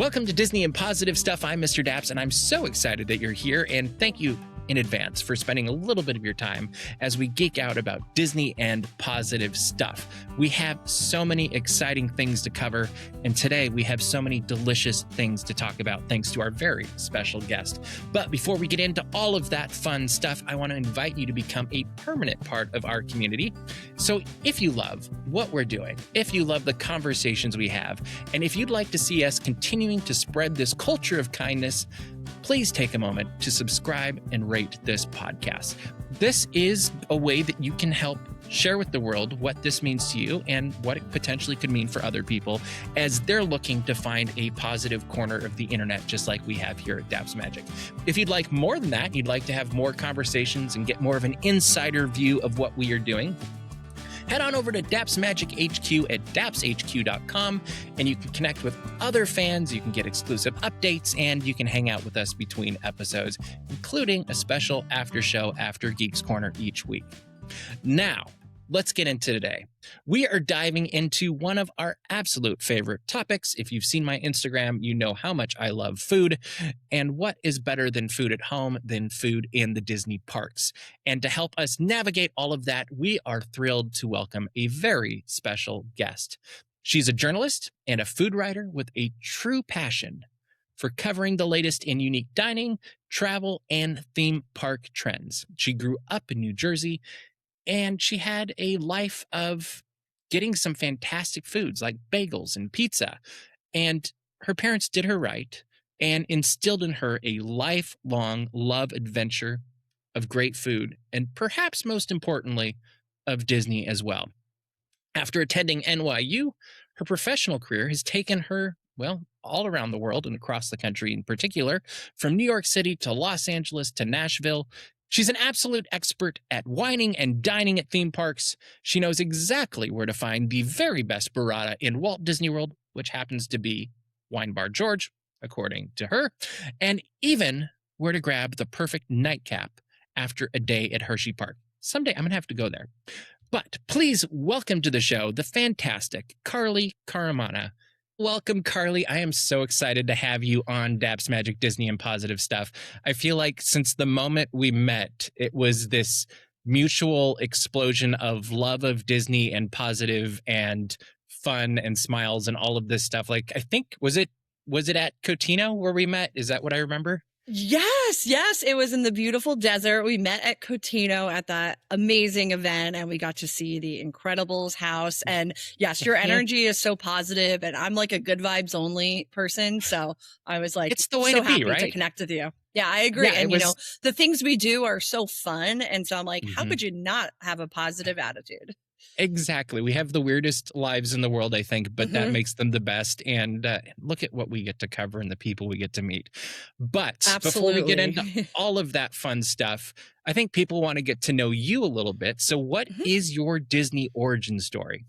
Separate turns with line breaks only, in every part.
Welcome to Disney and Positive Stuff. I'm Mr. Daps, and I'm so excited that you're here. And thank you in advance for spending a little bit of your time as we geek out about Disney and positive stuff. We have so many exciting things to cover, and today we have so many delicious things to talk about thanks to our very special guest. But before we get into all of that fun stuff, I want to invite you to become a permanent part of our community. So if you love what we're doing, if you love the conversations we have, and if you'd like to see us continuing to spread this culture of kindness, please take a moment to subscribe and rate this podcast. This is a way that you can help share with the world what this means to you and what it potentially could mean for other people as they're looking to find a positive corner of the internet, just like we have here at Daps Magic. If you'd like more than that, you'd like to have more conversations and get more of an insider view of what we are doing, head on over to Daps Magic HQ at dapshq.com, and you can connect with other fans, you can get exclusive updates, and you can hang out with us between episodes, including a special after show after Geeks Corner each week. Now, let's get into today. We are diving into one of our absolute favorite topics. If you've seen my Instagram, you know how much I love food. And what is better than food at home than food in the Disney parks? And to help us navigate all of that, we are thrilled to welcome a very special guest. She's a journalist and a food writer with a true passion for covering the latest in unique dining, travel, and theme park trends. She grew up in New Jersey, and she had a life of getting some fantastic foods like bagels and pizza. And her parents did her right and instilled in her a lifelong love adventure of great food, and perhaps most importantly, of Disney as well. After attending NYU, her professional career has taken her, well, all around the world and across the country in particular, from New York City to Los Angeles to Nashville. She's an absolute expert at wining and dining at theme parks. She knows exactly where to find the very best burrata in Walt Disney World, which happens to be Wine Bar George, according to her, and even where to grab the perfect nightcap after a day at Hershey Park. Someday I'm going to have to go there. But please welcome to the show the fantastic Carly Caramanna. Welcome, Carly. I am so excited to have you on Daps Magic, Disney, and Positive Stuff. I feel like since the moment we met, it was this mutual explosion of love of Disney and positive and fun and smiles and all of this stuff. Like, I think, was it at Cotino where we met? Is that what I remember?
Yes. It was in the beautiful desert. We met at Cotino at that amazing event, and we got to see the Incredibles house. And yes, your energy is so positive, and I'm like a good vibes only person. So I was like,
it's the way
so
to be,
happy
right?
to connect with you. Yeah, I agree.
Yeah,
and you know, the things we do are so fun. And so I'm like, how could you not have a positive attitude?
Exactly. We have the weirdest lives in the world, I think, but that makes them the best. And look at what we get to cover and the people we get to meet. But before we get into all of that fun stuff, I think people want to get to know you a little bit. So what is your Disney origin story?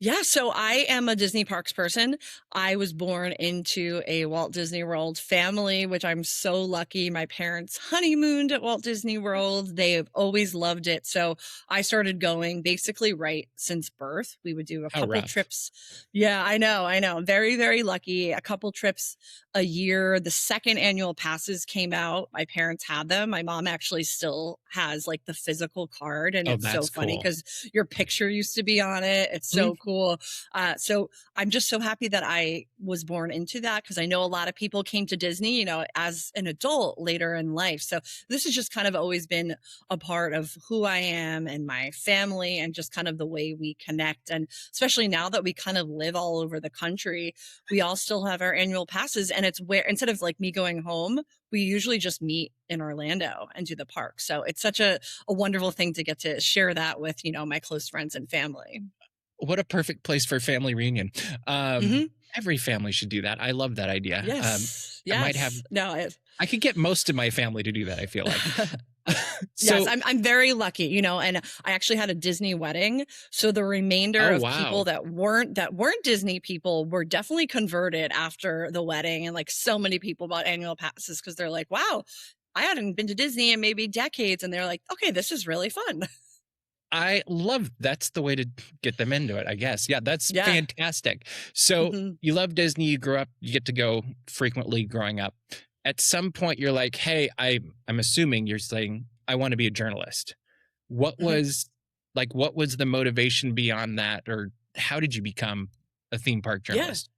Yeah, so I am a Disney parks person. I was born into a Walt Disney World family, which I'm so lucky. My parents honeymooned at Walt Disney World. They have always loved it. So I started going basically right since birth. We would do a couple trips. Yeah, I know. Very, very lucky. A couple trips a year. The second annual passes came out. My parents had them. My mom actually still has like the physical card, and it's so funny because your picture used to be on it. It's so cool. So I'm just so happy that I was born into that, because I know a lot of people came to Disney, you know, as an adult later in life. So this has just kind of always been a part of who I am and my family, and just kind of the way we connect. And especially now that we kind of live all over the country, we all still have our annual passes. And it's where, instead of like me going home, we usually just meet in Orlando and do the park. So it's such a wonderful thing to get to share that with, you know, my close friends and family.
What a perfect place for a family reunion. Every family should do that. I love that idea.
Yes.
I might have, I could get most of my family to do that, I feel like.
Yes, I'm very lucky, you know, and I actually had a Disney wedding. So the remainder of people that weren't Disney people were definitely converted after the wedding. And like so many people bought annual passes because they're like, wow, I hadn't been to Disney in maybe decades. And they're like, okay, this is really fun.
I love that's the way to get them into it, I guess. Yeah, that's
Yeah.
fantastic. So
Mhm.
you love Disney, you grew up, you get to go frequently growing up. At some point you're like, hey, I'm assuming you're saying, I want to be a journalist. What
Mhm.
was what was the motivation beyond that? Or how did you become a theme park
Yeah.
journalist?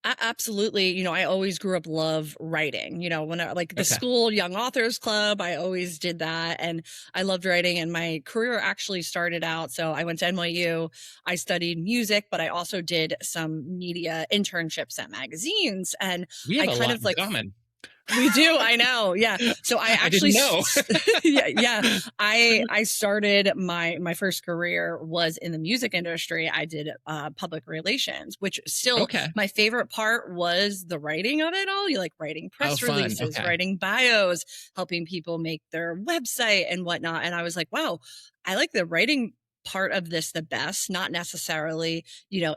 Absolutely. I always grew up love writing. When I like the
Okay.
school Young Authors Club, I always did that. And I loved writing. And my career actually started out. So I went to NYU. I studied music, but I also did some media internships at magazines. And
We have
I
a
kind
lot
of
in
like
common.
we do, I know. Yeah. So I
I
actually
didn't know.
yeah, yeah. I started my first career was in the music industry. I did public relations, which still
Okay.
my favorite part was the writing of it all. You like writing
Oh,
press
fun.
releases,
Okay.
writing bios, helping people make their website and whatnot. And I was like, wow, I like the writing part of this the best, not necessarily,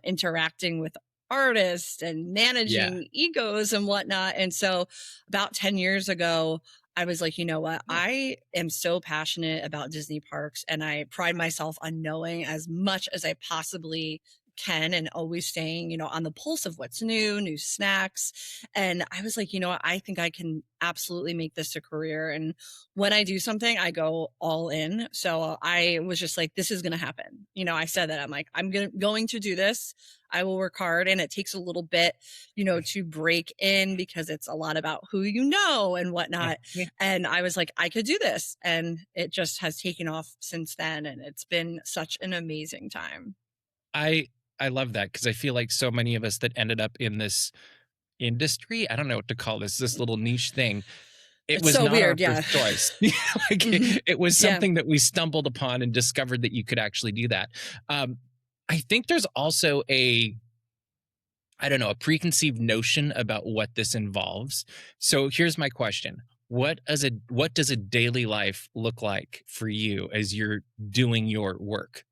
interacting with artists and
Yeah.
managing egos and whatnot. And so about 10 years ago, I was like, you know what? I am so passionate about Disney parks and I pride myself on knowing as much as I possibly can and always staying, on the pulse of what's new snacks. And I was like, you know what? I think I can absolutely make this a career. And when I do something, I go all in. So I was just like, this is going to happen. I said that I'm like, going to do this. I will work hard. And it takes a little bit, to break in because it's a lot about who you know and whatnot.
Yeah.
And I was like, I could do this. And it just has taken off since then. And it's been such an amazing time.
I I love that because I feel like so many of us that ended up in this industry, I don't know what to call this little niche thing. It
It's
was
so
not our
weird. Yeah.
first choice. Like
Mhm.
it was
Yeah.
something that we stumbled upon and discovered that you could actually do that. I think there's also I don't know, a preconceived notion about what this involves. So here's my question. What does a daily life look like for you as you're doing your work?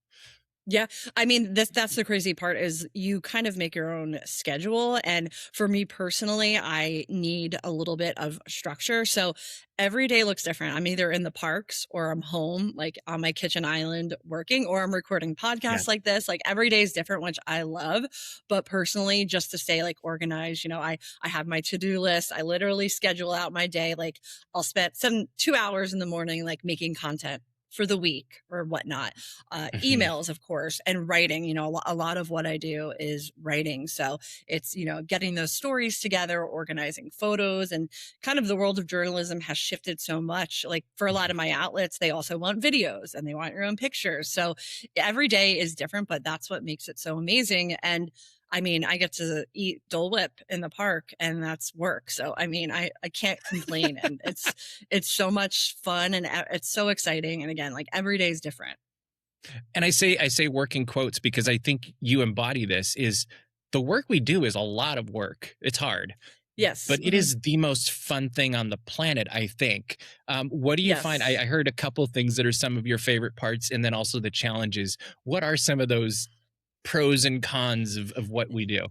Yeah. I mean, that's the crazy part is you kind of make your own schedule. And for me personally, I need a little bit of structure. So every day looks different. I'm either in the parks or I'm home, like on my kitchen island working, or I'm recording
Yeah.
podcasts like this. Like every day is different, which I love. But personally, just to stay like organized, I have my to-do list. I literally schedule out my day. Like I'll spend 2 hours in the morning, like making content for the week or whatnot,
Mhm.
emails, of course, and writing. A lot of what I do is writing. So it's, getting those stories together, organizing photos, and kind of the world of journalism has shifted so much. Like for a lot of my outlets, they also want videos and they want your own pictures. So every day is different, but that's what makes it so amazing. And I mean, I get to eat Dole Whip in the park and that's work. So, I mean, I can't complain. And it's so much fun and it's so exciting. And again, like every day is different.
And I say working quotes because I think you embody this is the work we do is a lot of work. It's hard,
Yes.
but it is the most fun thing on the planet, I think. What do you find?
Yes.
I heard a couple things that are some of your favorite parts and then also the challenges. What are some of those pros and cons of what we do?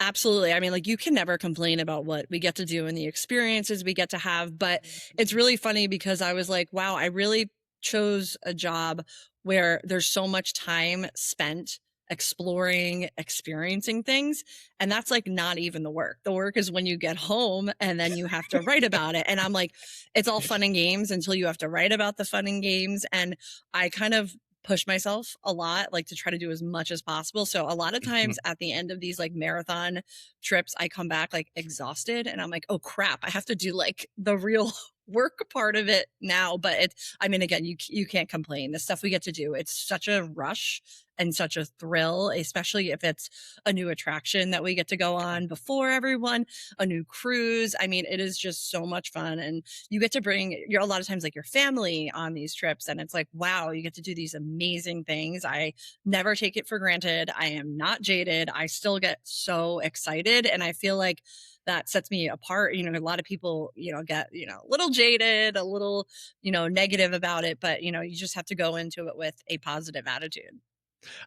Absolutely. I mean, like you can never complain about what we get to do and the experiences we get to have. But it's really funny because I was like, wow, I really chose a job where there's so much time spent exploring, experiencing things. And that's like not even the work. The work is when you get home and then you have to write about it. And I'm like, it's all fun and games until you have to write about the fun and games. And I kind of push myself a lot, like to try to do as much as possible. So a lot of times at the end of these like marathon trips, I come back like exhausted and I'm like, oh crap, I have to do like the real work part of it now. But I mean, again, you can't complain. The stuff we get to do, it's such a rush and such a thrill, especially if it's a new attraction that we get to go on before everyone, a new cruise. I mean, it is just so much fun. And you get to bring a lot of times like your family on these trips. And it's like, wow, you get to do these amazing things. I never take it for granted. I am not jaded. I still get so excited. And I feel like that sets me apart. A lot of people, get, a little jaded, a little, negative about it, but, you just have to go into it with a positive attitude.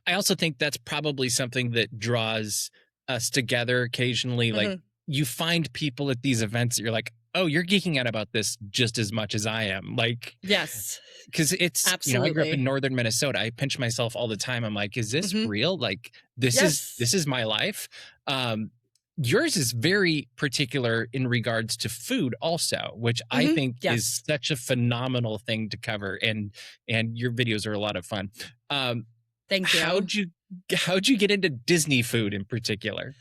I also think that's probably something that draws us together occasionally. Like
Mhm.
you find people at these events that you're like, Oh, you're geeking out about this just as much as I am. Like,
Yes,
because it's, I grew up in
absolutely.
northern Minnesota. I pinch myself all the time. I'm like, is this
Hmm.
real? Like, this is
Yes.
this is my life. Um, yours is very particular in regards to food, also, which I
Hmm.
think is
Yes.
such a phenomenal thing to cover. And your videos are a lot of fun. Um,
Thank you.
how'd you get into Disney food in particular?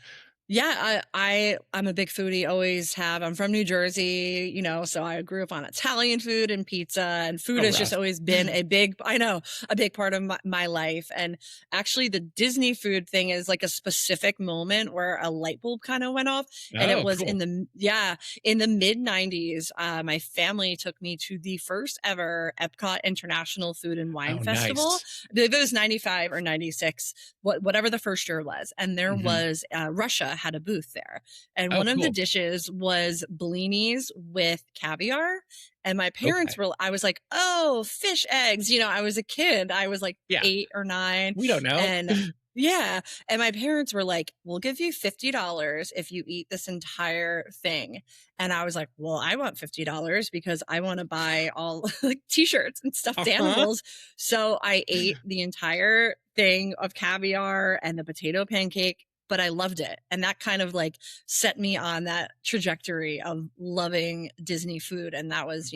Yeah, I'm a big foodie, always have. I'm from New Jersey, so I grew up on Italian food and pizza, and food
Oh,
has just
rough.
always been a big, I know, a big part of my life. And actually, the Disney food thing is like a specific moment where a light bulb kind of went off, and it
Oh,
was
cool.
in the mid '90s. My family took me to the first ever Epcot International Food and Wine
Oh,
Festival.
nice.
I believe it was '95 or '96, whatever the first year was, and there
Hmm.
was Russia had a booth there, and
Oh,
one of the
cool.
dishes was blinis with caviar. And my parents
Okay.
were, I was like, oh, fish eggs. I was a kid. I was like
Yeah.
8 or 9,
We don't know.
and yeah. And my parents were like, we'll give you $50 if you eat this entire thing. And I was like, well, I want $50 because I want to buy all like t-shirts and stuffed
Uh-huh.
animals. So I ate the entire thing of caviar and the potato pancake, but I loved it. And that kind of like set me on that trajectory of loving Disney food. And that was,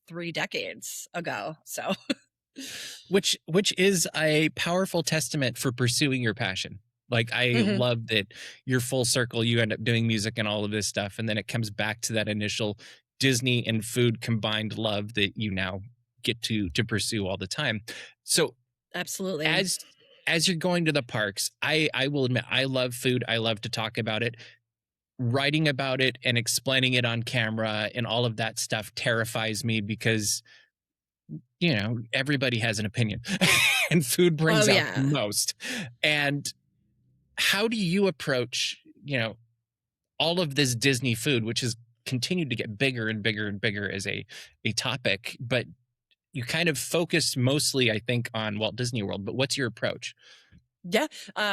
3 decades ago. So
Which is a powerful testament for pursuing your passion. Like, I
mhm,
love that you're full circle, you end up doing music and all of this stuff, and then it comes back to that initial Disney and food combined love that you now get to pursue all the time. So
absolutely.
as as you're going to the parks, I will admit I love food. I love to talk about it. Writing about it and explaining it on camera and all of that stuff terrifies me because everybody has an opinion and food
Oh,
brings out the
yeah.
most. And how do you approach, all of this Disney food, which has continued to get bigger and bigger and bigger as a topic, but you kind of focus mostly, I think, on Walt Disney World, but what's your approach?
Yeah.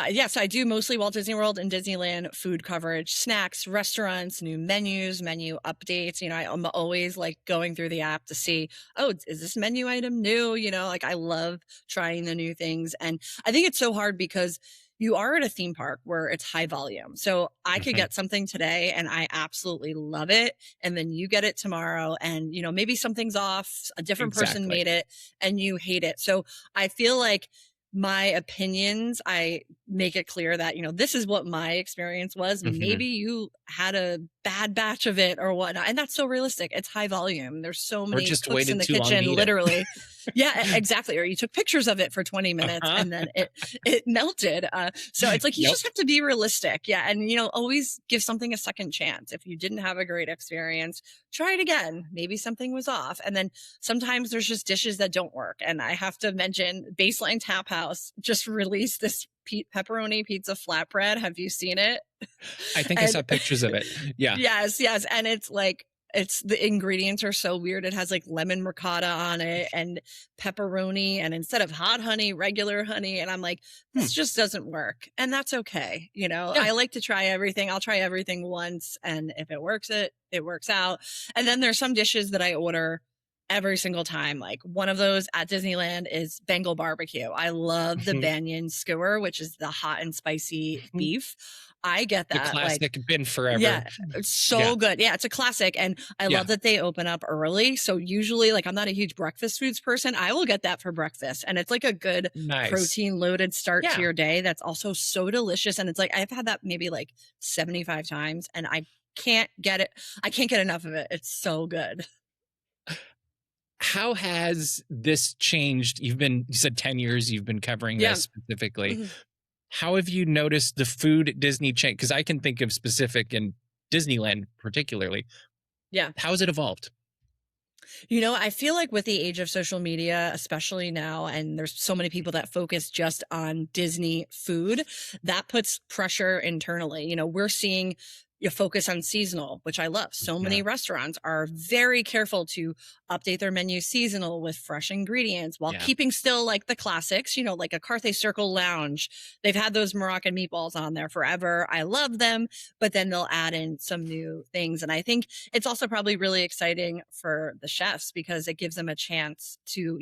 Yes, I do mostly Walt Disney World and Disneyland food coverage, snacks, restaurants, new menus, menu updates. I'm always like going through the app to see, oh, is this menu item new? Like I love trying the new things. And I think it's so hard because you are at a theme park where it's high volume. So I could
Mhm.
get something today and I absolutely love it. And then you get it tomorrow and, maybe something's off, a different person
Exactly.
made it and you hate it. So I feel like my opinions, I make it clear that, this is what my experience was.
Mhm.
Maybe you had a bad batch of it or whatnot. And that's so realistic. It's high volume. There's so
Or
many
just
cooks in
waited
the
too long to
kitchen,
eat it.
literally. Yeah, exactly. Or you took pictures of it for 20 minutes
Uh-huh.
and then it melted. So it's like you
Yep.
just have to be realistic. Yeah. And always give something a second chance. If you didn't have a great experience, try it again. Maybe something was off. And then sometimes there's just dishes that don't work. And I have to mention Baseline Tap House just released this pepperoni pizza flatbread. Have you seen it?
I think I
And
saw pictures of it. Yeah.
yes, yes. And it's like, it's the ingredients are so weird. It has like lemon ricotta on it and pepperoni, and instead of hot honey, regular honey. And I'm like,
Hmm.
this just doesn't work. And that's okay.
Yeah.
I like to try everything. I'll try everything once. And if it works, it works out. And then there's some dishes that I order every single time. Like one of those at Disneyland is Bengal barbecue. I love the
Mhm.
banyan skewer, which is the hot and spicy
Mhm.
beef. I get
The
that like,
classic, been forever.
yeah, it's
Yeah.
so good. Yeah, it's a classic. And I
Yeah.
love that they open up early. So usually, like, I'm not a huge breakfast foods person. I will get that for breakfast. And it's like a good
Nice.
protein loaded start to
Yeah.
your day that's also so delicious. And it's like, I've had that maybe like 75 times and I can't get it. I can't get enough of it. It's so good.
How has this changed? You said 10 years you've been covering
Yeah.
this specifically.
Mhm.
How have you noticed the food at Disney chain? Because I can think of specific in Disneyland particularly.
Yeah.
How has it evolved?
I feel like with the age of social media, especially now, and there's so many people that focus just on Disney food, that puts pressure internally. We're seeing you focus on seasonal, which I love. So
Yeah.
many restaurants are very careful to update their menu seasonal with fresh ingredients while
Yeah.
keeping still like the classics, like a Carthay Circle Lounge. They've had those Moroccan meatballs on there forever. I love them, but then they'll add in some new things. And I think it's also probably really exciting for the chefs because it gives them a chance to,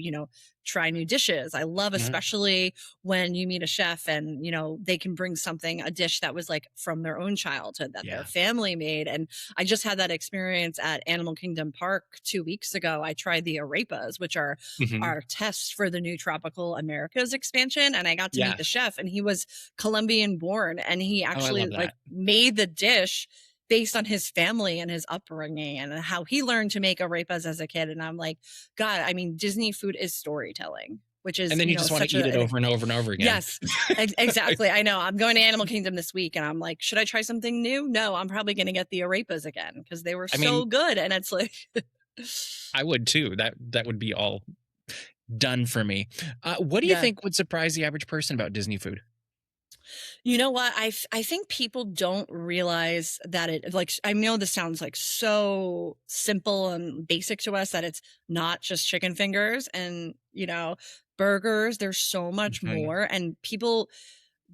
try new dishes. I love, especially when you meet a chef and, they can bring a dish that was like from their own childhood that their family made. And I just had that experience at Animal Kingdom Park 2 weeks ago. I tried the arepas, which are our test for the new Tropical Americas expansion. And I got to meet the chef, and he was Colombian born, and he actually made the dish based on his family and his upbringing and how he learned to make arepas as a kid. And I'm like, God, I mean, Disney food is storytelling, which is,
and then you just want to eat it over and over and over again.
Yes, exactly. I know. I'm going to Animal Kingdom this week, and I'm like, should I try something new? No, I'm probably going to get the arepas again because they were so good. And it's like,
I would too. That would be all done for me. What do you think would surprise the average person about Disney food?
You know what? I think people don't realize that I know this sounds like so simple and basic to us that it's not just chicken fingers and, burgers. There's so much more, and people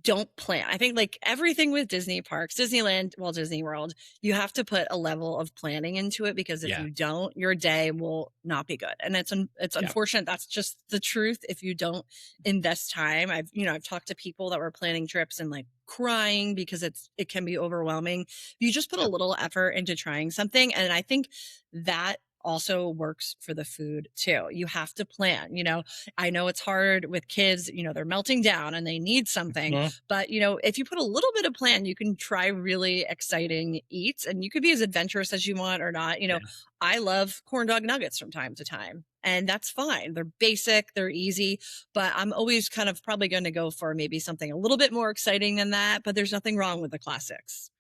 don't plan. I think like everything with Disney parks, Disneyland, Walt Disney World, you have to put a level of planning into it because if you don't, your day will not be good. And it's unfortunate. That's just the truth. If you don't invest time, I've talked to people that were planning trips and like crying because it can be overwhelming. You just put a little effort into trying something. And I think that also works for the food too. You have to plan, I know it's hard with kids, they're melting down and they need something, but if you put a little bit of plan, you can try really exciting eats, and you could be as adventurous as you want or not. I love corn dog nuggets from time to time, and that's fine. They're basic, they're easy, but I'm always kind of probably going to go for maybe something a little bit more exciting than that, but there's nothing wrong with the classics.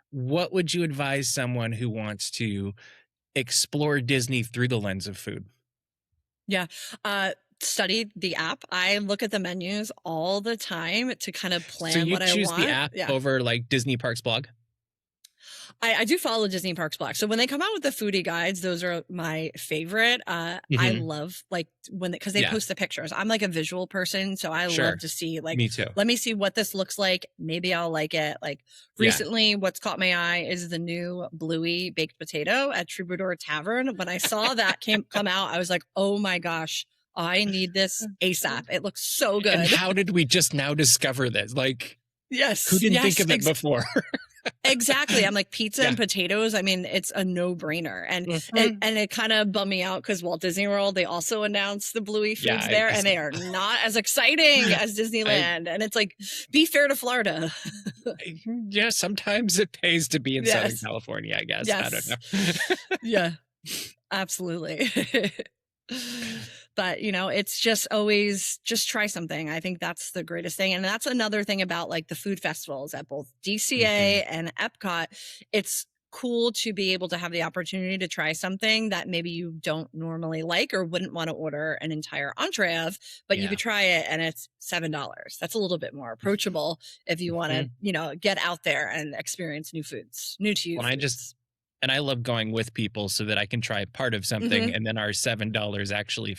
What would you advise someone who wants to explore Disney through the lens of food?
Yeah. Study the app. I look at the menus all the time to kind of plan what I want.
So you choose the app over like Disney Parks blog?
I do follow Disney Parks blog. So when they come out with the foodie guides, those are my favorite. I love like because they post the pictures. I'm like a visual person, so I love to see like,
me too.
Let me see what this looks like. Maybe I'll like it. Like recently, what's caught my eye is the new Bluey baked potato at Troubadour Tavern. When I saw that come out, I was like, oh my gosh, I need this ASAP. It looks so good.
And how did we just now discover this? Like,
yes,
who didn't think of it before?
Exactly. I'm like pizza and potatoes. I mean, it's a no-brainer, and it kind of bummed me out because Walt Disney World, they also announced the Bluey foods there, and they are not as exciting as Disneyland. And it's like, be fair to Florida.
Yeah, sometimes it pays to be in Southern California, I guess. I don't know.
Yeah, absolutely. But, it's just always just try something. I think that's the greatest thing. And that's another thing about like the food festivals at both DCA and Epcot. It's cool to be able to have the opportunity to try something that maybe you don't normally like or wouldn't want to order an entire entree of, but you could try it and it's $7. That's a little bit more approachable if you want to, get out there and experience new foods, new to you.
And I love going with people so that I can try part of something and then our $7 actually,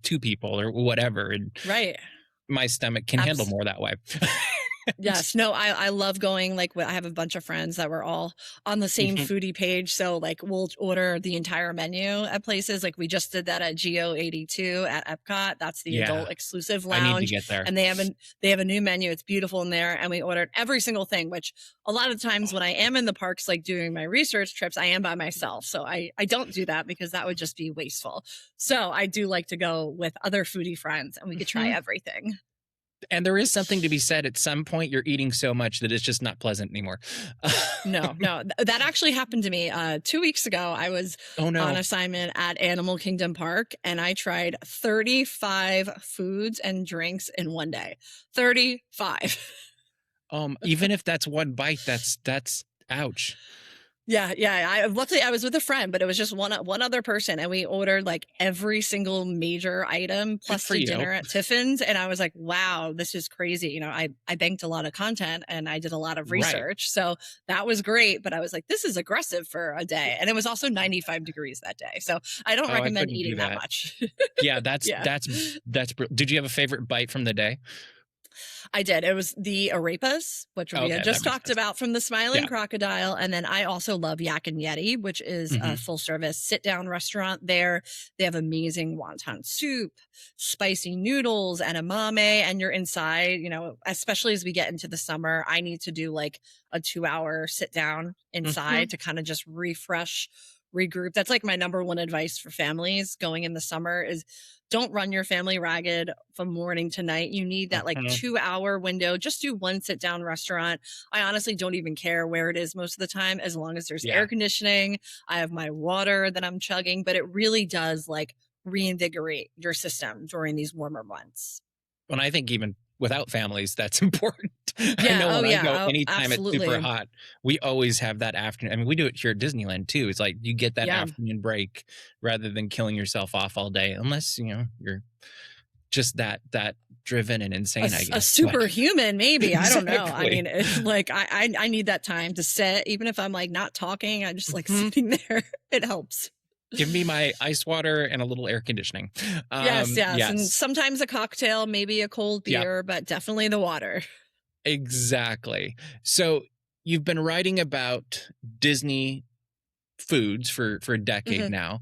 two people or whatever. And my stomach can handle more that way.
Yes. No, I love going, like, I have a bunch of friends that were all on the same foodie page. So like we'll order the entire menu at places. Like we just did that at Geo 82 at Epcot. That's the adult exclusive lounge.
I need to get there.
And they have a new menu. It's beautiful in there. And we ordered every single thing, which a lot of times when I am in the parks, like doing my research trips, I am by myself. So I don't do that because that would just be wasteful. So I do like to go with other foodie friends and we could try everything.
And there is something to be said. At some point, you're eating so much that it's just not pleasant anymore.
No. That actually happened to me 2 weeks ago. I was on assignment at Animal Kingdom Park, and I tried 35 foods and drinks in one day. 35.
Even if that's one bite, that's ouch.
Yeah. Luckily I was with a friend, but it was just one other person, and we ordered like every single major item
Good
plus
for
the
you.
dinner at Tiffin's, and I was like, wow, this is crazy. I banked a lot of content and I did a lot of
Right.
research, so that was great. But I was like, this is aggressive for a day, and it was also 95 degrees that day, so I don't
Oh, I
recommend
couldn't do
eating that
that.
much.
Yeah,
Yeah.
did you have a favorite bite from the day?
I did. It was the arepas, which we had
Okay, that
just
makes
talked
sense.
about from the Smiling
Yeah.
Crocodile. And then I also love Yak and Yeti, which is a
Mhm.
full service sit down restaurant there. They have amazing wonton soup, spicy noodles, and edamame. And you're inside, especially as we get into the summer, I need to do like a 2 hour sit down inside
Mhm.
to kind of just refresh, regroup. That's like my number one advice for families going in the summer is don't run your family ragged from morning to night. You need that like
Mhm.
2 hour window. Just do one sit down restaurant. I honestly don't even care where it is most of the time, as long as there's air
Yeah.
conditioning. I have my water that I'm chugging, but it really does like reinvigorate your system during these warmer months.
When I think even without families, that's important. I
Yeah.
know
Oh,
when I go
yeah. Oh,
anytime it's super
absolutely.
hot, we always have that afternoon. I mean, we do it here at Disneyland too. It's like you get that
Yeah.
afternoon break rather than killing yourself off all day, unless, you're just that driven and insane, I
A
guess. But
superhuman, maybe. I don't know. I
exactly.
mean, it's like I need that time to sit, even if I'm like not talking. I just like
Mhm.
sitting there. It helps.
Give me my ice water and a little air conditioning.
Yes. And
Yes.
sometimes a cocktail, maybe a cold
Yep.
beer, but definitely the water.
Exactly. So you've been writing about Disney foods for a decade
Mhm,
now.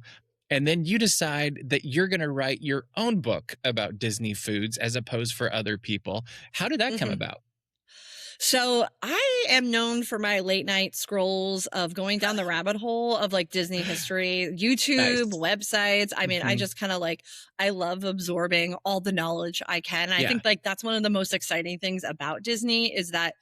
And then you decide that you're going to write your own book about Disney foods as opposed for other people. How did that come
mhm.
about?
So I am known for my late night scrolls of going down the rabbit hole of like Disney history, YouTube,
Nice.
websites. I mean, I
Mhm.
just kind of like, I love absorbing all the knowledge I can. I
Yeah.
think like that's one of the most exciting things about Disney is that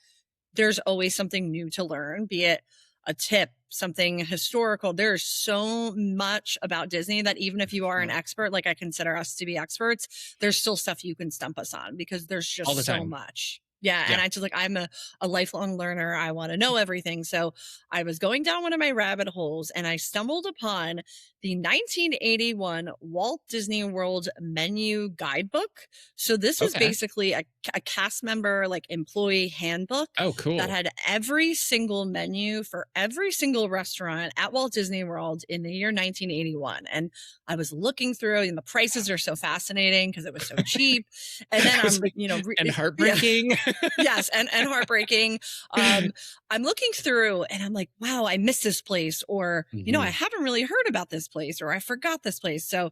there's always something new to learn, be it a tip, something historical. There's so much about Disney that even if you are an
Mhm.
expert, like I consider us to be experts, there's still stuff you can stump us on because there's
All the
just so
time.
much. Yeah. And
Yeah.
I just like, I'm a lifelong learner. I want to know everything. So I was going down one of my rabbit holes and I stumbled upon the 1981 Walt Disney World menu guidebook. So this was
Okay.
basically a cast member, like employee handbook
Oh,
that
cool.
had every single menu for every single restaurant at Walt Disney World in the year 1981. And I was looking through, and the prices are so fascinating because it was so cheap. And then
I was
I'm,
like, and
yeah.
heartbreaking.
Yes, and heartbreaking. Um, I'm looking through and I'm like, wow, I missed this place, or I
Mhm.
haven't really heard about this place, or I forgot this place. So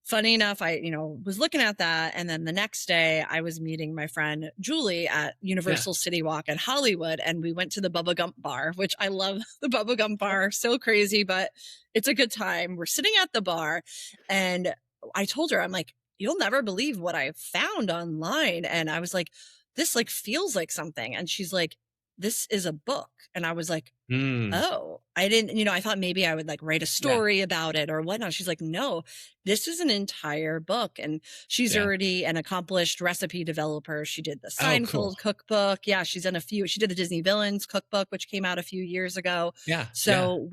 funny enough, I, was looking at that. And then the next day I was meeting my friend Julie at
Yeah.
Universal City Walk in Hollywood. And we went to the Bubba Gump bar, which I love the Bubba Gump bar. So crazy, but it's a good time. We're sitting at the bar and I told her, I'm like, you'll never believe what I found online. And I was like, this like feels like something. And she's like, this is a book. And I was like,
Mm.
oh, I didn't, I thought maybe I would like write a
Yeah.
story about it or whatnot. She's like, no, this is an entire book. And she's
Yeah.
already an accomplished recipe developer. She did the
Oh, cool.
Seinfeld cookbook. Yeah, she's done she did the Disney Villains cookbook, which came out a few years ago.
Yeah. Yeah.
So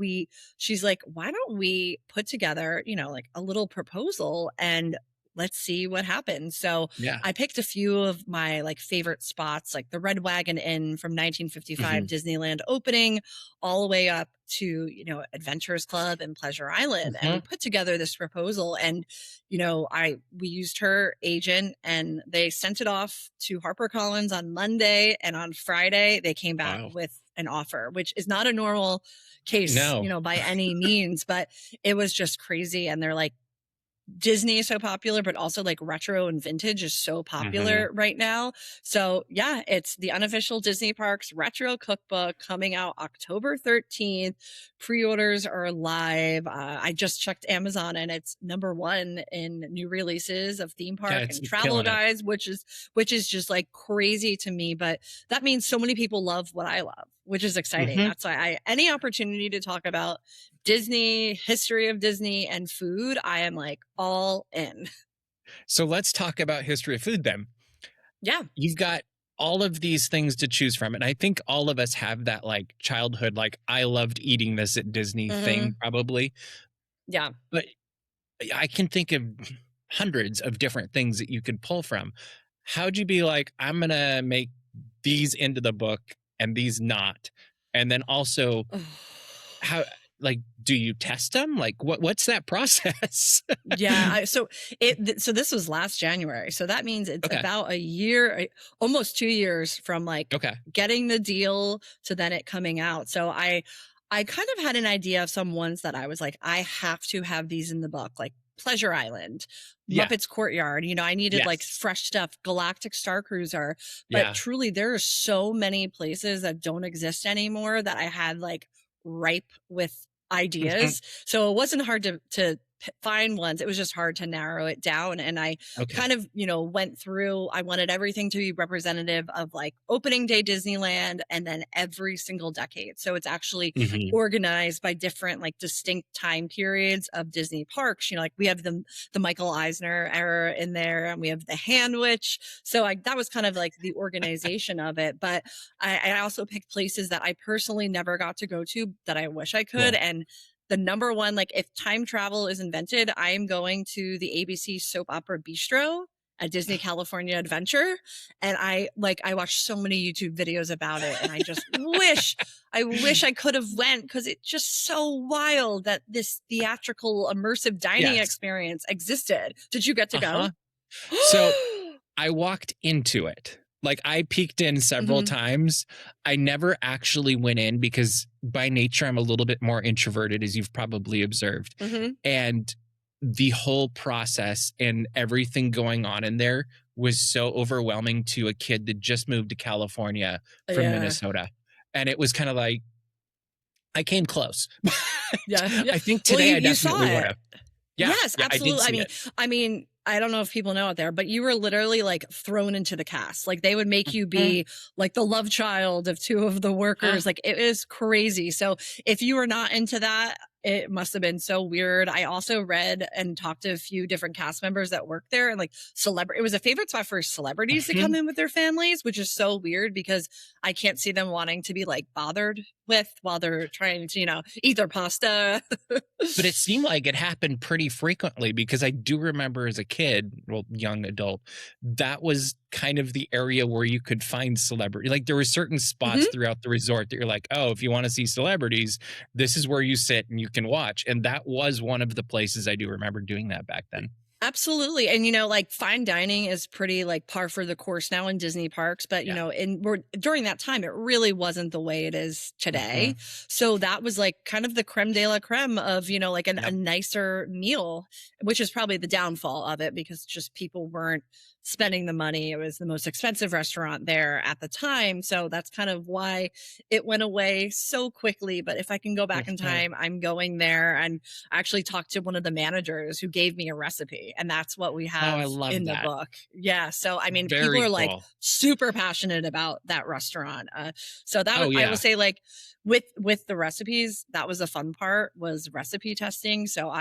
she's like, why don't we put together, like a little proposal and let's see what happens. So
Yeah.
I picked a few of my like favorite spots, like the Red Wagon Inn from 1955
Mhm.
Disneyland opening, all the way up to, Adventurers Club and Pleasure Island. And we
Mhm.
put together this proposal and, we used her agent and they sent it off to Harper Collins on Monday. And on Friday, they came back
Wow.
with an offer, which is not a normal case,
No.
by any means, but it was just crazy. And they're like, Disney is so popular, but also like retro and vintage is so
Mhm.
popular right now. So yeah, it's the Unofficial Disney Parks Retro Cookbook coming out October 13th. Pre-orders are live. I just checked Amazon and it's #1 in new releases of theme
Yeah,
park
it's
and travel
killing it.
guides, which is just like crazy to me. But that means so many people love what I love, which is exciting.
Mhm.
That's why any opportunity to talk about Disney, history of Disney, and food, I am like all in.
So let's talk about history of food then.
Yeah.
You've got all of these things to choose from. And I think all of us have that like childhood, like I loved eating this at Disney thing,
Mhm.
probably.
Yeah.
But I can think of hundreds of different things that you could pull from. How'd you be like, I'm gonna make these into the book and these not? And then also how like do you test them? Like what's that process?
Yeah, so this was last January. So that means it's
Okay.
about a year, almost 2 years from like
Okay.
getting the deal to then it coming out. So I kind of had an idea of some ones that I was like, I have to have these in the book, like Pleasure Island,
Yeah.
Muppets Courtyard. I needed like
Yes.
fresh stuff, Galactic Star Cruiser. But
Yeah.
truly, there are so many places that don't exist anymore that I had like ripe with
Mhm.
ideas. So it wasn't hard to find ones. It was just hard to narrow it down. And I
Okay.
kind of, went through, I wanted everything to be representative of like opening day Disneyland and then every single decade. So it's actually
Mhm.
organized by different like distinct time periods of Disney parks. Like we have the Michael Eisner era in there and we have the Hand Witch. So that was kind of like the organization of it. But I also picked places that I personally never got to go to that I wish I could.
Cool.
And the number one, like if time travel is invented, I am going to the ABC Soap Opera Bistro at Disney California Adventure. And I watched so many YouTube videos about it. And I just I wish I could have went because it's just so wild that this theatrical immersive dining
Yes.
experience existed. Did you get to
Uh-huh.
go?
So I walked into it. Like I peeked in several
Mhm.
times. I never actually went in because by nature I'm a little bit more introverted, as you've probably observed.
Mhm.
And the whole process and everything going on in there was so overwhelming to a kid that just moved to California from
Yeah.
Minnesota. And it was kind of like I came close.
Yeah. Yeah.
I think
Well,
today I
you saw
definitely would
it.
have. Yeah,
Yes,
yeah, I did
absolutely.
see it.
I don't know if people know out there, but you were literally like thrown into the cast. Like they would make you
Mhm.
be like the love child of two of the
Huh?
workers. Like it is crazy. So if you were not into that, it must have been so weird. I also read and talked to a few different cast members that work there and like celebrity. It was a favorite spot for celebrities to come
Mhm.
in with their families, which is so weird because I can't see them wanting to be like bothered with while they're trying to, eat their pasta.
But it seemed like it happened pretty frequently because I do remember as a kid, well, young adult, that was kind of the area where you could find celebrity. Like there were certain spots
Mhm.
throughout the resort that you're like, oh, if you want to see celebrities, this is where you sit and you can watch. And that was one of the places I do remember doing that back then.
Absolutely. And like fine dining is pretty like par for the course now in Disney parks, but
Yeah.
during that time it really wasn't the way it is today.
Mhm.
So that was like kind of the creme de la creme of, like a
Yep.
nicer meal, which is probably the downfall of it because just people weren't spending the money. It was the most expensive restaurant there at the time. So that's kind of why it went away so quickly. But if I can go back in
Mhm.
time, I'm going there. And I actually talked to one of the managers who gave me a recipe, and that's what we
Oh, I
have
love
in the
that.
book. Yeah. So, I mean, people
Very
are like
cool.
super passionate about that restaurant. So that was,
Oh,
I will
yeah.
say, like, with the recipes, that was the fun part was recipe testing. So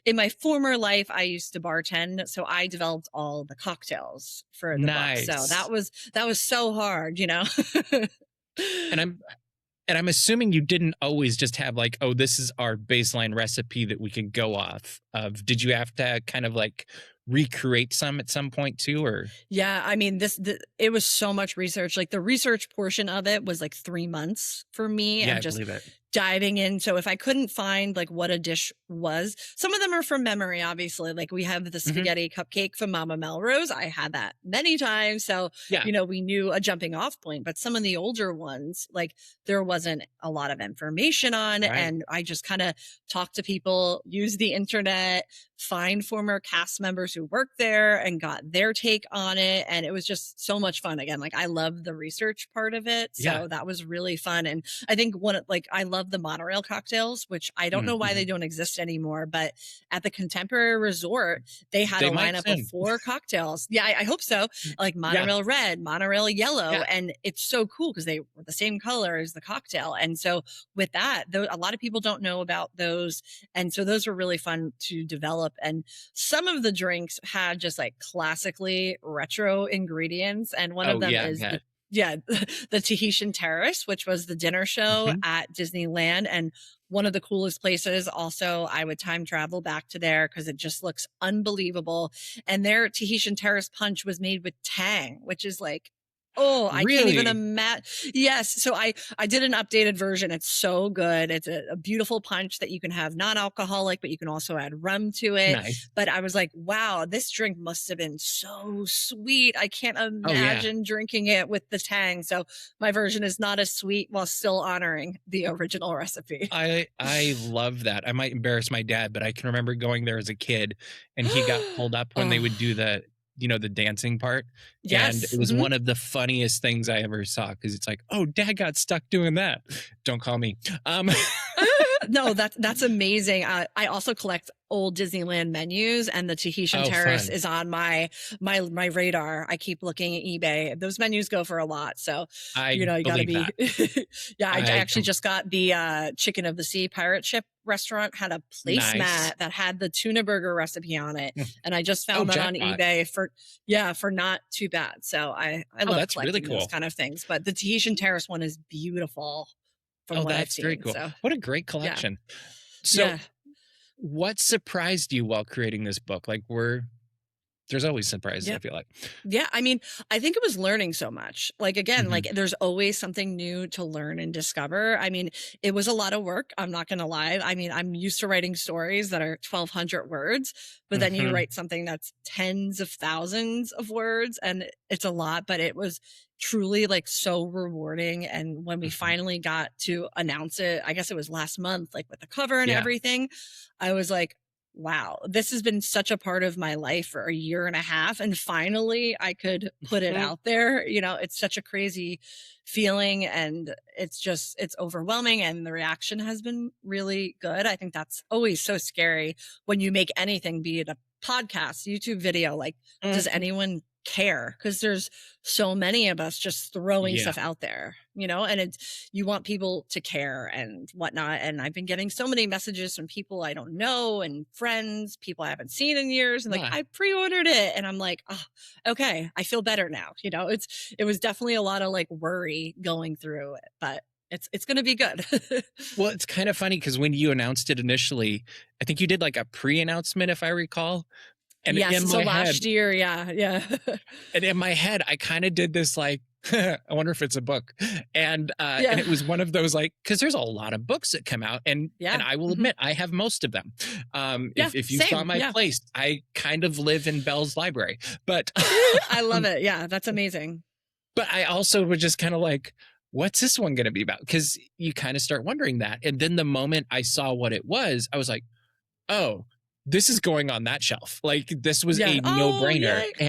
in my former life, I used to bartend. So I developed all the cocktails for the book. So
Nice.
that was so hard,
And I'm assuming you didn't always just have like, oh, this is our baseline recipe that we can go off of. Did you have to kind of like recreate some at some point too, or?
Yeah, I mean, it was so much research. Like the research portion of it was like 3 months for me
Yeah,
of
I
just
believe it.
diving in. So if I couldn't find like what a dish was, some of them are from memory, obviously. Like we have the
Mhm.
spaghetti cupcake from Mama Melrose. I had that many times. So,
Yeah.
we knew a jumping off point, but some of the older ones, like there wasn't a lot of information on.
Right.
And I just kind of talked to people, used the internet, find former cast members who worked there and got their take on it. And it was just so much fun. Again, like I love the research part of it.
Yeah.
So that was really fun. And I think I love the monorail cocktails, which I don't know why they
Mhm.
don't exist anymore, but at the Contemporary Resort, they had a
They might
lineup of
soon.
4 cocktails. Yeah, I hope so. Like
Yeah.
monorail red, monorail yellow.
Yeah.
And it's so cool because they were the same color as the cocktail. And so with that, though, a lot of people don't know about those. And so those were really fun to develop. And some of the drinks had just like classically retro ingredients. And one of
Oh,
them
yeah.
is
Yeah.
yeah, the Tahitian Terrace, which was the dinner show
Mhm.
at Disneyland. And one of the coolest places. Also, I would time travel back to there because it just looks unbelievable. And their Tahitian Terrace punch was made with Tang, which is like, oh, I can't even
Really?
imagine. Yes. So I did an updated version. It's so good. It's a beautiful punch that you can have non-alcoholic, but you can also add rum to it.
Nice.
But I was like, wow, this drink must have been so sweet. I can't
Oh, yeah.
imagine drinking it with the Tang. So my version is not as sweet while still honoring the original recipe.
I love that. I might embarrass my dad, but I can remember going there as a kid, and he got pulled up when they
Oh,
would do the dancing part, and it
yes.
was
Mhm.
one of the funniest things I ever saw because it's like, "Oh, dad got stuck doing that." Don't call me. Um,
No, that's amazing. I also collect old Disneyland menus, and the Tahitian
oh,
Terrace
fun.
is on my radar. I keep looking at eBay. Those menus go for a lot, so
I
you got to
believe
be.
that.
Yeah, I
I
actually
com
just got the Chicken of the Sea pirate ship restaurant had a
Nice.
placemat that had the tuna burger recipe on it,
Mm.
and I just
Oh,
found that on
jackpot.
eBay for not too bad. So I
Oh,
love
that's really
collecting those
cool.
kind of things. But the Tahitian Terrace one is beautiful from
Oh,
what I've
that's very
seen.
cool.
So
What a great
yeah,
collection. So,
yeah.
what surprised you while creating this book? Like, there's always surprises,
Yeah.
I feel like.
Yeah, I mean, I think it was learning so much. Like again,
Mhm.
like there's always something new to learn and discover. I mean, it was a lot of work, I'm not going to lie. I mean, I'm used to writing stories that are 1200 words, but then you
Mhm.
write something that's tens of thousands of words and it's a lot, but it was truly like so rewarding. And when we
Mhm.
finally got to announce it, I guess it was last month, like with the cover and
Yeah.
everything, I was like, wow, this has been such a part of my life for a year and a half. And finally, I could put it
Mhm.
out there. It's such a crazy feeling. And it's overwhelming. And the reaction has been really good. I think that's always so scary when you make anything, be it a podcast, YouTube video. Like, does
Mhm.
anyone care? Because there's so many of us just throwing
Yeah.
stuff out there, and you want people to care and whatnot. And I've been getting so many messages from people I don't know and friends, people I haven't seen in years, and like,
Yeah.
I pre-ordered it, and I'm like, oh, okay, I feel better now. It was definitely a lot of like worry going through it, but it's gonna be good.
Well, it's kind of funny because when you announced it initially, I think you did like a pre-announcement, if I recall. And
Yes,
in
so
my head,
last year, yeah.
I kind of did this like, I wonder if it's a book. And
Yeah,
it was one of those like, because there's a lot of books that come out, and
yeah.
I will
Mhm.
admit I have most of them.
Yeah,
If you saw
same,
my
yeah.
place, I kind of live in Bell's library. But
I love
um,
it, yeah, that's amazing.
but I also was just kind of like, what's this one going to be about? Because you kind of start wondering that. And then the moment I saw what it was, I was like, oh, this is going on that shelf. Like this was
Yeah.
a
Oh,
no-brainer.
yay.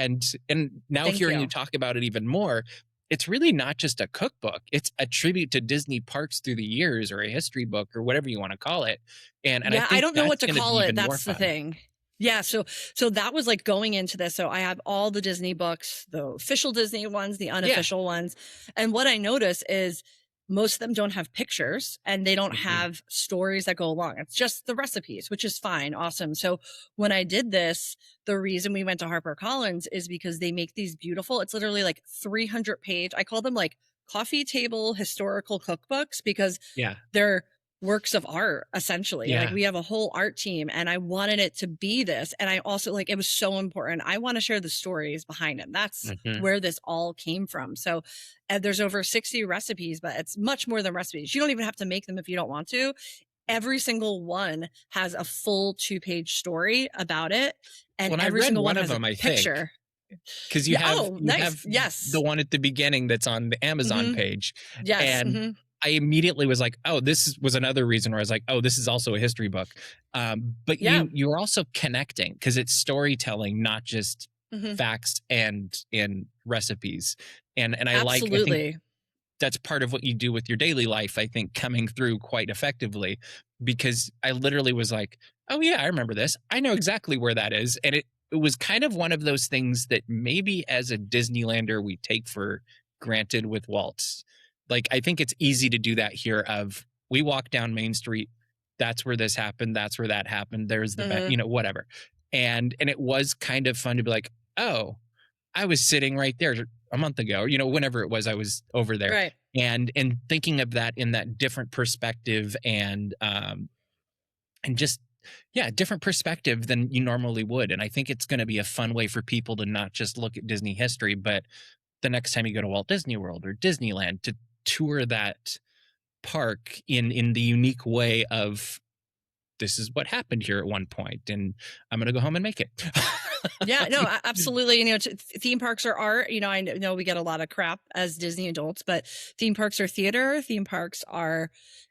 And now
Thank
hearing you
you.
talk about it even more, it's really not just a cookbook. It's a tribute to Disney parks through the years, or a history book, or whatever you want to call it. And I
Yeah, I
think
don't know what
that's
to
going to be
call it,
even more
that's the
fun.
thing. Yeah, so that was, like, going into this, so I have all the Disney books, the official Disney ones, the
Yeah.
unofficial ones, and what I notice is most of them don't have pictures, and they don't
Mhm.
have stories that go along, it's just the recipes, which is fine, awesome. So when I did this, the reason we went to Harper Collins is because they make these beautiful, it's literally, like, 300-page, I call them, like, coffee table historical cookbooks because
Yeah.
they're works of art essentially. Like
Yeah.
we have a whole art team and I wanted it to be this. And I also like it was so important. I want to share the stories behind it. That's
Mhm.
where this all came from. So there's over 60 recipes, but it's much more than recipes. You don't even have to make them if you don't want to. Every single one has a full 2-page story about it. And
When I
every
read
single one
one of
has a
them, I think,
picture.
because you
Yeah.
have
Oh,
you
nice.
have the
Yes.
one at the beginning that's on the Amazon
Hmm.
page,
Yes.
and
Hmm.
I immediately was like, oh, was another reason where I was like, oh, this is also a history book. But
Yeah.
you are also connecting because it's storytelling, not just
Hmm.
facts and recipes. And I think
Absolutely.
that's part of what you do with your daily life, I think, coming through quite effectively, because I literally was like, oh yeah, I remember this. I know exactly where that is. And it was kind of one of those things that maybe as a Disneylander we take for granted with Walt's. Like I think it's easy to do that here of we walk down Main Street, that's where this happened, that's where that happened, there's the
Hmm.
whatever. And it was kind of fun to be like, oh, I was sitting right there a month ago, whenever it was I was over there,
Right.
and thinking of that in that different perspective, and just, yeah, different perspective than you normally would. And I think it's going to be a fun way for people to not just look at Disney history, but the next time you go to Walt Disney World or Disneyland, to tour that park in the unique way of, this is what happened here at one point, and I'm going to go home and make it.
Yeah, no, absolutely. Theme parks are art. I know we get a lot of crap as Disney adults, but theme parks are theater. Theme parks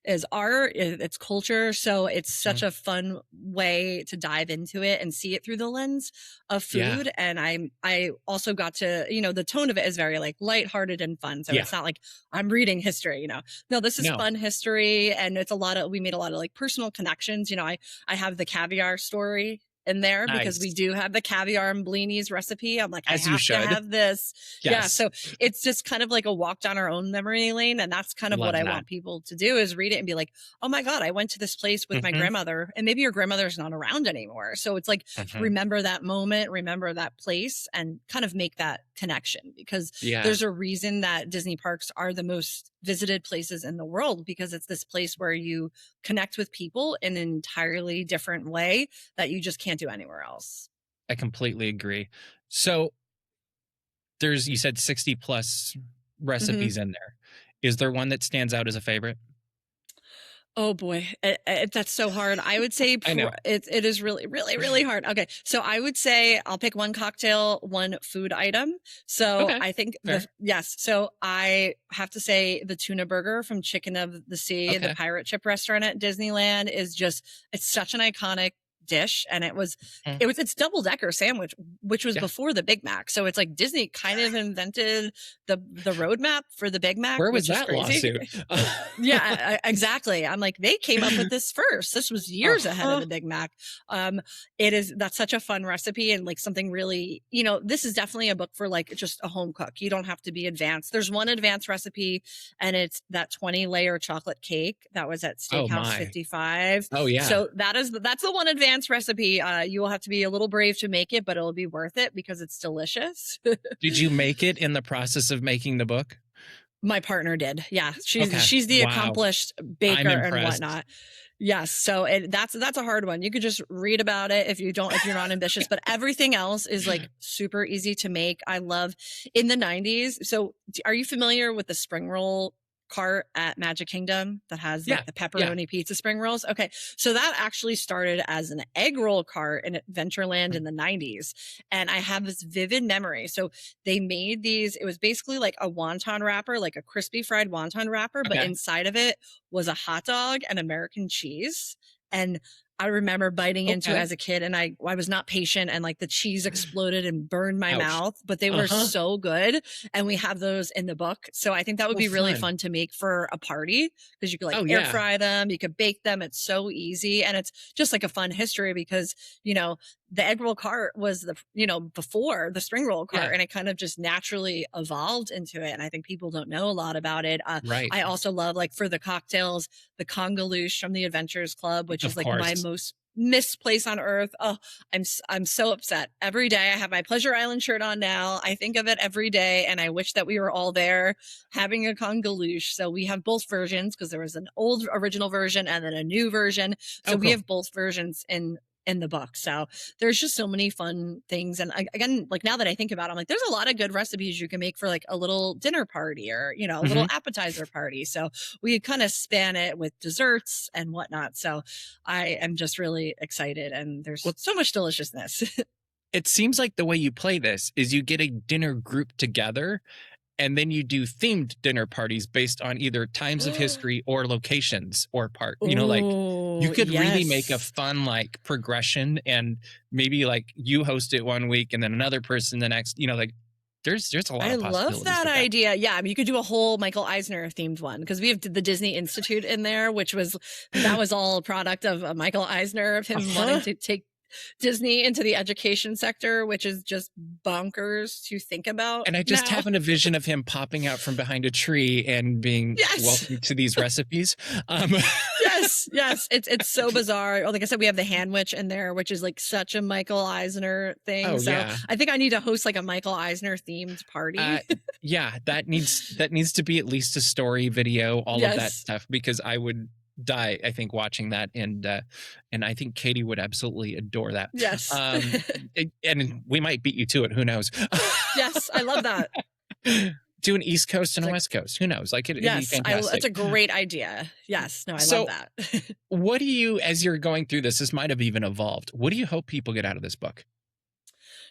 is art. It's culture. So it's such a fun way to dive into it and see it through the lens of food. Yeah. And I also got to, the tone of it is very like lighthearted and fun. So it's not like I'm reading history. No, this is fun history, and it's we made a lot of like personal connections. I have the caviar story in there because we do have the caviar and blinis recipe. I'm like, I have to have this. Yes. Yeah. So it's just kind of like a walk down our own memory lane. And that's kind of what I want people to do, is read it and be like, oh my God, I went to this place with my grandmother, and maybe your grandmother's not around anymore. So it's like, remember that moment, remember that place, and kind of make that connection, because there's a reason that Disney parks are the most visited places in the world, because it's this place where you connect with people in an entirely different way that you just can't do anywhere else.
I completely agree. So you said 60 plus recipes in there. Is there one that stands out as a favorite?
Oh boy, that's so hard. I would say it is really, really, really hard. Okay, so I would say I'll pick one cocktail, one food item. So I think so I have to say the tuna burger from Chicken of the Sea, the pirate ship restaurant at Disneyland, it's such an iconic dish, and it's double-decker sandwich, which was before the Big Mac. So it's like Disney kind of invented the roadmap for the Big Mac.
Where was that lawsuit?
Yeah, exactly. I'm like, they came up with this first. This was years ahead of the Big Mac. That's such a fun recipe, and like something really, this is definitely a book for like just a home cook. You don't have to be advanced. There's one advanced recipe, and it's that 20-layer chocolate cake that was at Steakhouse 55.
Oh yeah.
So that's the one advanced recipe. You will have to be a little brave to make it, but it'll be worth it because it's delicious.
Did you make it in the process of making the book?
My partner did. Yeah. She's the accomplished baker and whatnot. Yes. So that's a hard one. You could just read about it if you're not ambitious, but everything else is like super easy to make. I love in the 90s. So are you familiar with the spring roll cart at Magic Kingdom that has like the pepperoni pizza spring rolls? Okay. So that actually started as an egg roll cart in Adventureland in the 90s. And I have this vivid memory. So they made these, it was basically like a wonton wrapper, like a crispy fried wonton wrapper, but inside of it was a hot dog and American cheese. And I remember biting into it as a kid, and I was not patient, and like the cheese exploded and burned my mouth, but they were so good. And we have those in the book. So I think that would be really fun to make for a party, because you could like air fry them, you could bake them. It's so easy. And it's just like a fun history, because, the egg roll cart was before the spring roll cart, and it kind of just naturally evolved into it. And I think people don't know a lot about it. I also love, like, for the cocktails, the congaloosh from the Adventurers Club, which is like my most missed place on earth. Oh, I'm so upset. Every day I have my Pleasure Island shirt on now. I think of it every day, and I wish that we were all there having a congaloosh. So we have both versions, because there was an old original version and then a new version. So we have both versions in the book. So there's just so many fun things. And again, like now that I think about it, I'm like, there's a lot of good recipes you can make for like a little dinner party, or, a little appetizer party. So we kind of span it with desserts and whatnot. So I am just really excited, and there's so much deliciousness.
It seems like the way you play this is you get a dinner group together, and then you do themed dinner parties based on either times of history or locations or you could really make a fun like progression, and maybe like you host it one week and then another person the next, there's a lot of possibilities. I love
that idea. Yeah. I mean, you could do a whole Michael Eisner themed one, because we have the Disney Institute in there, that was all a product of Michael Eisner, of him wanting to take Disney into the education sector, which is just bonkers to think about.
And I just have a vision of him popping out from behind a tree and being welcome to these recipes.
Yes. Yes, yes. It's so bizarre. Like I said, we have the Handwich in there, which is like such a Michael Eisner thing.
Oh
So
yeah.
I think I need to host like a Michael Eisner themed
Uh,
party.
yeah, that needs to be at least a story video, all of that
Yes.
stuff, because I would die, I think, watching that, and I think Katie would absolutely adore that.
Yes.
And we might beat you to it. Who knows?
Yes. I love that.
Do an East Coast and
It's
a
like,
West Coast. Who knows? Like it'd be
yes, it's
fantastic.
a great idea. Yes. No, I love
So,
that.
what do you, as you're going through this might have even evolved. What do you hope people get out of this book?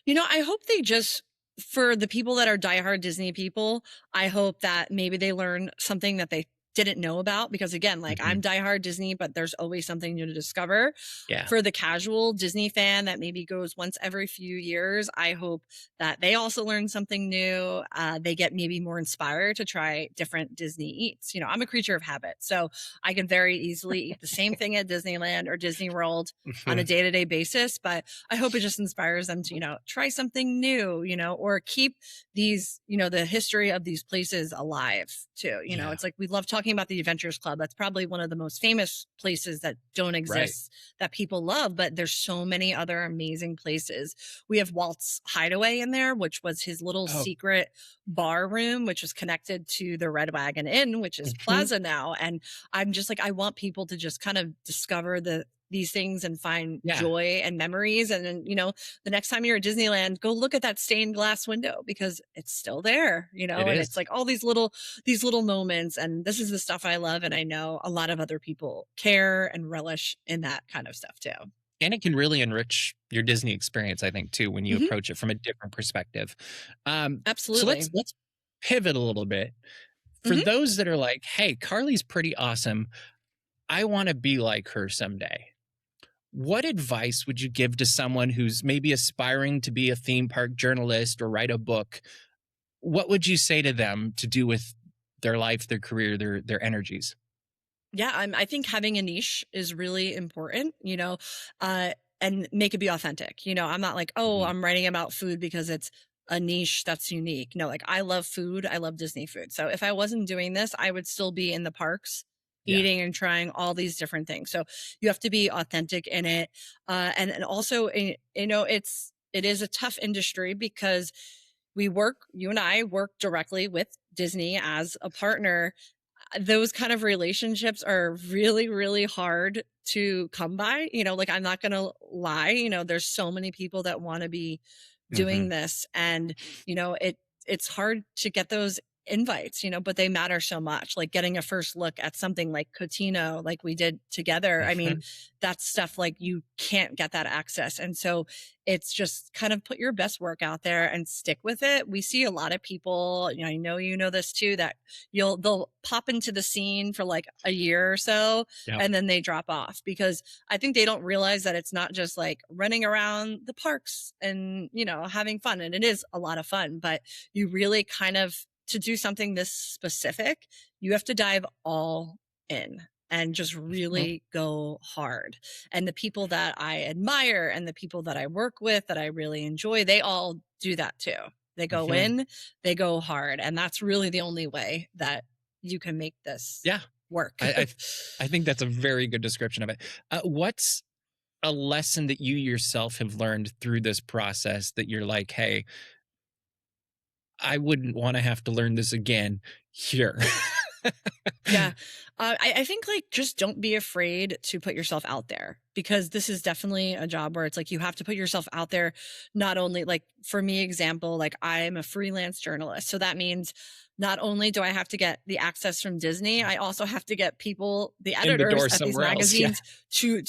I hope they just, for the people that are diehard Disney people, I hope that maybe they learn something that they didn't know about, because again, like
Mhm.
I'm diehard Disney, but there's always something new to discover.
Yeah.
For the casual Disney fan that maybe goes once every few years, I hope that they also learn something new. They get maybe more inspired to try different Disney eats. I'm a creature of habit, so I can very easily eat the same thing at Disneyland or Disney World on a
Mhm.
day-to-day basis, but I hope it just inspires them to, try something new, or keep these, the history of these places alive too.
Yeah.
It's like we love talking about the Adventures Club. That's probably one of the most famous places that don't
Right.
exist that people love, but there's so many other amazing places. We have Walt's Hideaway in there, which was his little
Oh.
secret bar room, which was connected to the Red Wagon Inn, which is
Mhm.
Plaza now. And I'm just like, I want people to just kind of discover these things and find
Yeah.
joy and memories. And then, the next time you're at Disneyland, go look at that stained glass window, because it's still there,
It
and
is.
it's like all these little moments. And this is the stuff I love. And I know a lot of other people care and relish in that kind of stuff too.
And it can really enrich your Disney experience, I think, too, when you
Mhm.
approach it from a different perspective. So
Absolutely.
let's pivot a little bit. For
Mhm.
those that are like, hey, Carly's pretty awesome, I want to be like her someday. What advice would you give to someone who's maybe aspiring to be a theme park journalist or write a book? What would you say to them to do with their life, their career, their energies?
Yeah, I think having a niche is really important, and make it be authentic. I'm not like, oh,
Mhm.
I'm writing about food because it's a niche that's unique. No, like I love food. I love Disney food. So if I wasn't doing this, I would still be in the parks
Yeah.
eating and trying all these different things. So you have to be authentic in it. And also, it is a tough industry, because you and I work directly with Disney as a partner. Those kind of relationships are really, really hard to come by. Like I'm not going to lie, there's so many people that want to be doing
Mhm.
this, and, it's hard to get those invites, but they matter so much. Like getting a first look at something like Cotino, like we did together. I mean,
Mhm.
that's stuff like you can't get that access. And so it's just kind of put your best work out there and stick with it. We see a lot of people, I know this too, that they'll pop into the scene for like a year or so,
Yep.
and then they drop off, because I think they don't realize that it's not just like running around the parks and, having fun. And it is a lot of fun, but you really kind of, to do something this specific, you have to dive all in and just
Mhm.
really go hard. And the people that I admire and the people that I work with that I really enjoy, they all do that too. They go
Mhm.
in, they go hard. And that's really the only way that you can make this
Yeah.
work.
I think that's a very good description of it. What's a lesson that you yourself have learned through this process that you're like, hey, I wouldn't want to have to learn this again here?
Yeah. I think like just don't be afraid to put yourself out there, because this is definitely a job where it's like you have to put yourself out there. Not only like for me, example, like I'm a freelance journalist. So that means not only do I have to get the access from Disney, I also have to get people, the
In the
editors
door
at these
somewhere else. Yeah.
magazines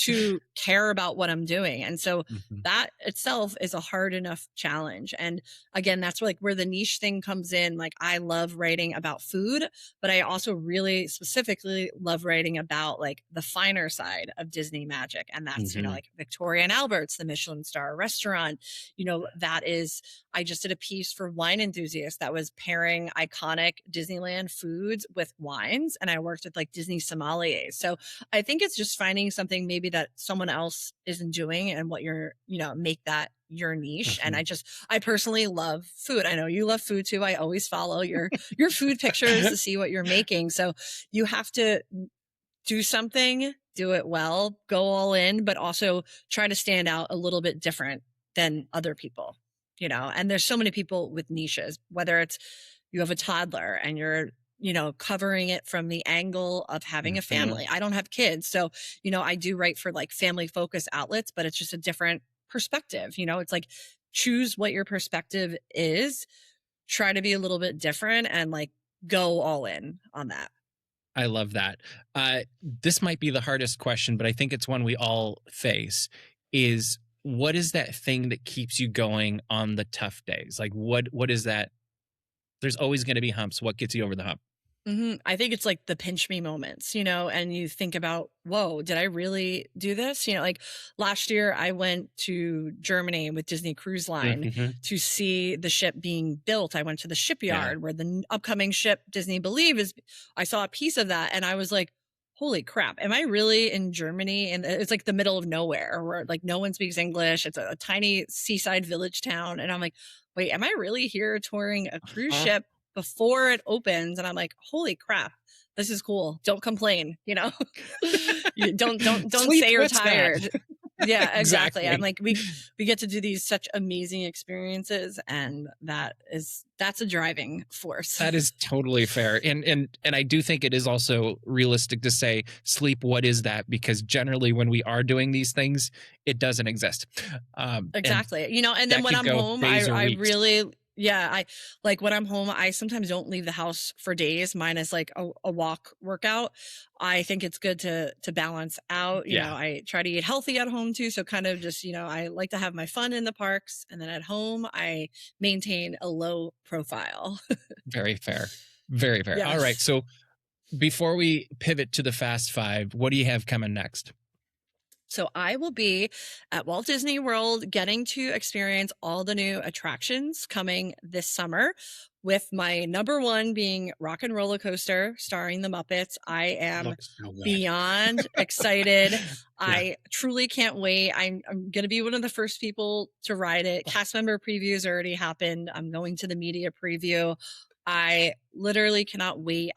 to care about what I'm doing. And so
Mhm.
that itself is a hard enough challenge. And again, that's like where the niche thing comes in. Like I love writing about food, but I also really specifically love writing about like the finer side of Disney magic. And that's,
Mhm.
like Victoria and Albert's, the Michelin star restaurant, that is, I just did a piece for wine enthusiasts that was pairing iconic Disneyland foods with wines. And I worked with like Disney sommeliers. So I think it's just finding something maybe that someone else isn't doing, and what you're, make that your niche. And
Mhm.
I personally love food. I know you love food too. I always follow your food pictures to see what you're making. So you have to do something, do it well, go all in, but also try to stand out a little bit different than other people, and there's so many people with niches, whether it's you have a toddler and you're, covering it from the angle of having a
Mhm.
family. I don't have kids. So, I do write for like family focused outlets, but it's just a different perspective. It's like choose what your perspective is, try to be a little bit different and like go all in on that.
I love that. This might be the hardest question, but I think it's one we all face. Is what is that thing that keeps you going on the tough days? Like what is that? There's always going to be humps. What gets you over the hump?
I think it's like the pinch me moments, and you think about, whoa, did I really do this? Like last year I went to Germany with Disney Cruise Line
Mhm.
to see the ship being built. I went to the
Yeah.
shipyard where the upcoming ship Disney Believe is. I saw a piece of that and I was like, holy crap, am I really in Germany? And it's like the middle of nowhere where like no one speaks English. It's a tiny seaside village town. And I'm like, wait, am I really here touring a cruise
Huh?
ship before it opens? And I'm like, holy crap, this is cool. Don't complain, you don't
Sleep.
say you're
What's that?
tired. Yeah, exactly. I'm
Exactly.
like, we get to do these such amazing experiences, and that's a driving force.
That is totally fair. And I do think it is also realistic to say sleep, what is that? Because generally when we are doing these things, it doesn't exist. And
Exactly. And then
that
when
could
I'm
go
home,
days or
I
weeks.
really, yeah, I like when I'm home, I sometimes don't leave the house for days. Mine is like a walk workout. I think it's good to balance out.
Yeah,
I try to eat healthy at home too. So kind of just, I like to have my fun in the parks. And then at home, I maintain a low profile.
very fair. Very fair. All right.
Yes.
So before we pivot to the Fast Five, what do you have coming next?
So I will be at Walt Disney World getting to experience all the new attractions coming this summer, with my number one being Rock and Roller Coaster starring the Muppets. I am
Looks so good.
beyond excited.
Yeah.
I truly can't wait. I'm going to be one of the first people to ride it. Cast member previews already happened. I'm going to the media preview. I literally cannot wait.